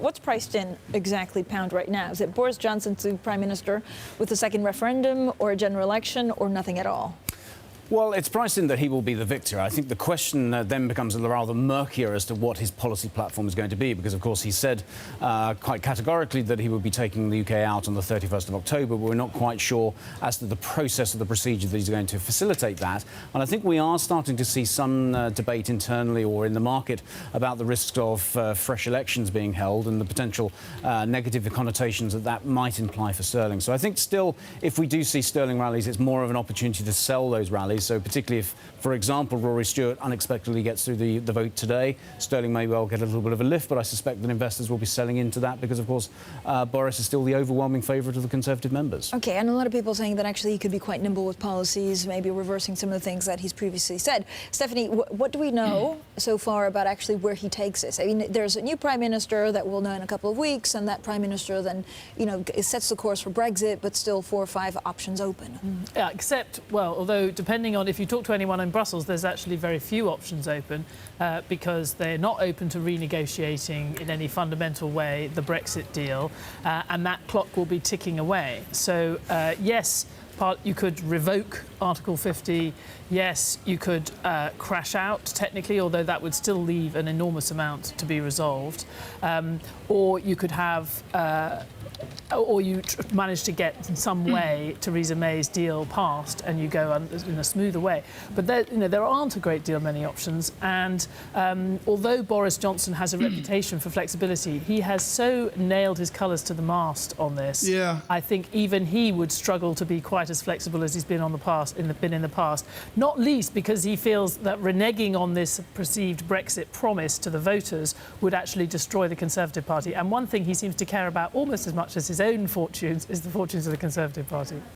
What's priced in exactly pound right now? Is it Boris Johnson to Prime Minister with a second referendum or a general election or nothing at all? Well, it's priced in that he will be the victor. I think the question then becomes rather murkier as to what his policy platform is going to be, because, of course, he said quite categorically that he would be taking the UK out on the 31st of October, but we're not quite sure as to the process of the procedure that he's going to facilitate that. And I think we are starting to see some debate internally or in the market about the risks of fresh elections being held and the potential negative connotations that that might imply for sterling. So I think still, if we do see sterling rallies, it's more of an opportunity to sell those rallies. So particularly if, for example, Rory Stewart unexpectedly gets through the vote today, sterling may well get a little bit of a lift, but I suspect that investors will be selling into that because, of course, Boris is still the overwhelming favourite of the Conservative members. OK, and a lot of people saying that actually he could be quite nimble with policies, maybe reversing some of the things that he's previously said. Stephanie, what do we know so far about actually where he takes this? I mean, there's a new Prime Minister that we'll know in a couple of weeks, and that Prime Minister then, you know, sets the course for Brexit, but still 4 or 5 options open. Yeah, except, well, although depending on if you talk to anyone in Brussels, there's actually very few options open because they're not open to renegotiating in any fundamental way the Brexit deal, and that clock will be ticking away. So, yes, you could revoke Article 50. Yes, you could crash out, technically, although that would still leave an enormous amount to be resolved. Or you could have... or you manage to get in some way Theresa May's deal passed and you go in a smoother way. But there aren't a great deal many options. And although Boris Johnson has a reputation for flexibility, he has so nailed his colours to the mast on this. Yeah. I think even he would struggle to be quite as flexible as he's been in the past. Not least because he feels that reneging on this perceived Brexit promise to the voters would actually destroy the Conservative Party. And one thing he seems to care about almost as much as his own fortunes is the fortunes of the Conservative Party.